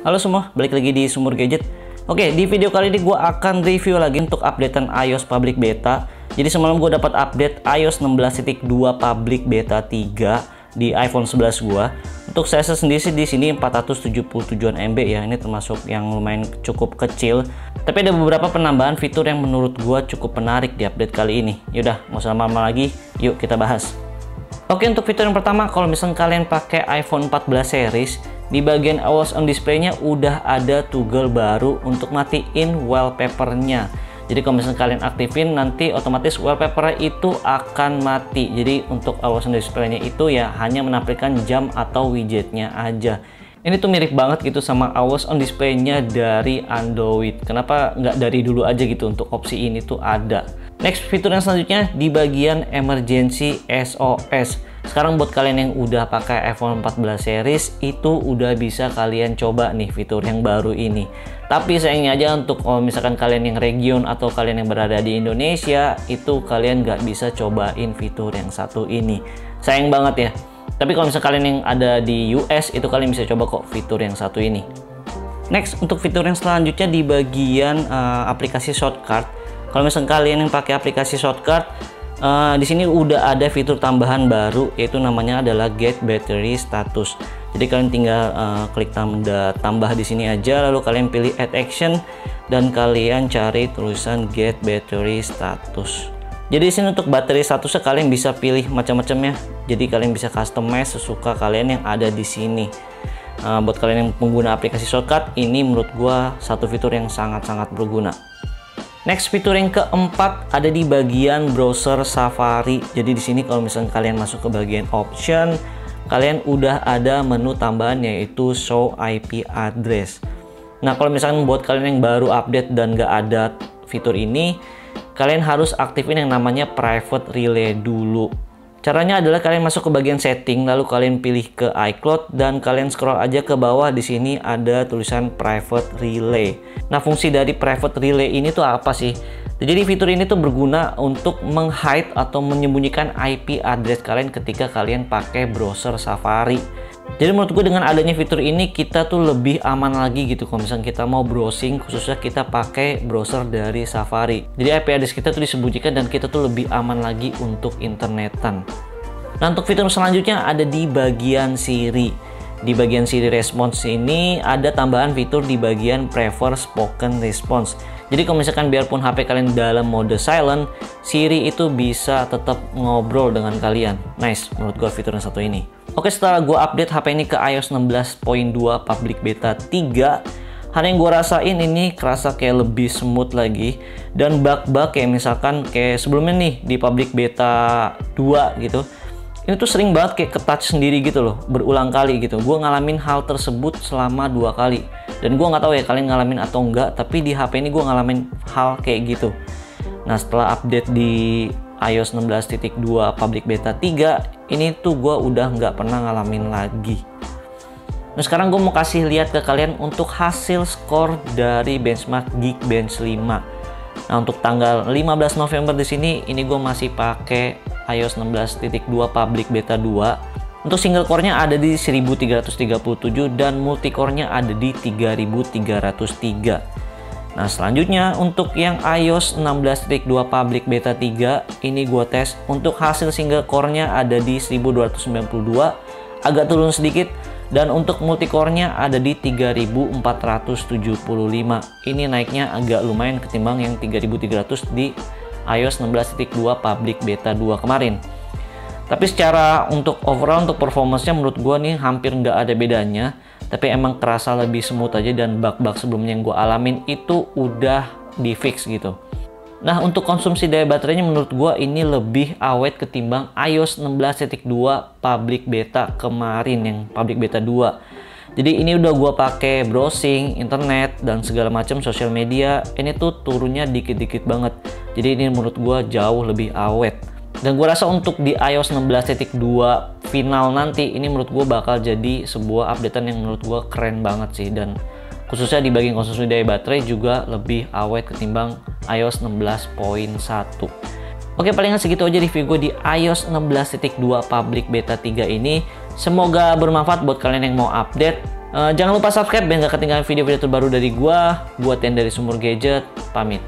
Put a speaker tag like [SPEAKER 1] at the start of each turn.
[SPEAKER 1] Halo semua, balik lagi di Sumur Gadget. Oke, di video kali ini gue akan review lagi untuk updatean iOS public beta. Jadi semalam gue dapat update iOS 16.2 public beta 3 di iPhone 11 gue. Untuk size sendiri sih di sini 477 MB ya. Ini termasuk yang lumayan cukup kecil. Tapi ada beberapa penambahan fitur yang menurut gue cukup menarik di update kali ini. Yaudah, nggak usah lama-lama lagi, yuk kita bahas. Oke, untuk fitur yang pertama, kalau misalnya kalian pakai iPhone 14 series, di bagian Always On Display-nya udah ada toggle baru untuk matiin wallpaper-nya. Jadi kalau misalnya kalian aktifin, nanti otomatis wallpaper itu akan mati. Jadi untuk Always On Display-nya itu ya hanya menampilkan jam atau widgetnya aja. Ini tuh mirip banget gitu sama Always On Display-nya dari Android. Kenapa nggak dari dulu aja gitu untuk opsi ini tuh ada. Next, fitur yang selanjutnya di bagian Emergency SOS. Sekarang buat kalian yang udah pakai iPhone 14 series, itu udah bisa kalian coba nih fitur yang baru ini. Tapi sayangnya aja untuk kalau misalkan kalian yang region atau kalian yang berada di Indonesia, itu kalian nggak bisa cobain fitur yang satu ini. Sayang banget ya. Tapi kalau misalkan kalian yang ada di US, itu kalian bisa coba kok fitur yang satu ini. Next, untuk fitur yang selanjutnya di bagian aplikasi shortcut. Kalau misalkan kalian yang pakai aplikasi shortcut, di sini udah ada fitur tambahan baru, yaitu namanya adalah Get Battery Status. Jadi kalian tinggal klik tambah di sini aja, lalu kalian pilih Add Action dan kalian cari tulisan Get Battery Status. Jadi di sini untuk baterai statusnya kalian bisa pilih macam-macamnya. Jadi kalian bisa customize sesuka kalian yang ada di sini. Buat kalian yang pengguna aplikasi shortcut, ini menurut gua satu fitur yang sangat-sangat berguna. Next, fitur yang keempat ada di bagian browser Safari. Jadi di sini kalau misalnya kalian masuk ke bagian option, kalian udah ada menu tambahan yaitu show IP address. Nah, kalau misalnya buat kalian yang baru update dan nggak ada fitur ini, kalian harus aktifin yang namanya private relay dulu. Caranya adalah kalian masuk ke bagian setting, lalu kalian pilih ke iCloud dan kalian scroll aja ke bawah. Di sini ada tulisan private relay. Nah, fungsi dari private relay ini tuh apa sih? Jadi fitur ini tuh berguna untuk meng-hide atau menyembunyikan IP address kalian ketika kalian pakai browser Safari. Jadi menurut gue dengan adanya fitur ini kita tuh lebih aman lagi gitu kalau misalnya kita mau browsing, khususnya kita pakai browser dari Safari. Jadi IP address kita tuh disembunyikan dan kita tuh lebih aman lagi untuk internetan. Nah, untuk fitur selanjutnya ada di bagian Siri. Di bagian Siri Response ini ada tambahan fitur di bagian Prefer Spoken Response. Jadi kalau misalkan biarpun HP kalian dalam mode silent, Siri itu bisa tetap ngobrol dengan kalian. Nice, menurut gue fitur yang satu ini. Oke, setelah gue update HP ini ke iOS 16.2 public beta 3, hal yang gue rasain ini kerasa kayak lebih smooth lagi. Dan bug-bug kayak misalkan kayak sebelumnya nih di public beta 2 gitu, ini tuh sering banget kayak ke-touch sendiri gitu loh, berulang kali gitu. Gue ngalamin hal tersebut selama 2 kali. Dan gue nggak tahu ya kalian ngalamin atau enggak, tapi di HP ini gue ngalamin hal kayak gitu. Nah, setelah update di iOS 16.2 public beta 3, ini tuh gue udah nggak pernah ngalamin lagi. Nah, sekarang gue mau kasih lihat ke kalian untuk hasil skor dari benchmark Geekbench 5. Nah, untuk tanggal 15 November di sini, ini gue masih pakai iOS 16.2 public beta 2. Untuk single core-nya ada di 1337 dan multicore-nya ada di 3303. Nah, selanjutnya untuk yang iOS 16.2 public beta 3 ini gue tes. Untuk hasil single core-nya ada di 1292, agak turun sedikit, dan untuk multicore-nya ada di 3475. Ini naiknya agak lumayan ketimbang yang 3300 di iOS 16.2 public beta 2 kemarin. Tapi secara untuk overall untuk performance-nya menurut gue nih hampir nggak ada bedanya. Tapi emang terasa lebih smooth aja dan bug-bug sebelumnya yang gue alamin itu udah di fix gitu. Nah, untuk konsumsi daya baterainya menurut gue ini lebih awet ketimbang iOS 16.2 public beta kemarin yang public beta 2. Jadi ini udah gue pakai browsing, internet, dan segala macam sosial media. Ini tuh turunnya dikit-dikit banget. Jadi ini menurut gue jauh lebih awet. Dan gue rasa untuk di iOS 16.2 final nanti, ini menurut gue bakal jadi sebuah updatean yang menurut gue keren banget sih. Dan khususnya di bagian konsumsi daya baterai juga lebih awet ketimbang iOS 16.1. Oke, palingan segitu aja review gue di iOS 16.2 public beta 3 ini. Semoga bermanfaat buat kalian yang mau update. Jangan lupa subscribe biar nggak ketinggalan video-video terbaru dari gua. Buat yang dari Sumur Gadget, pamit.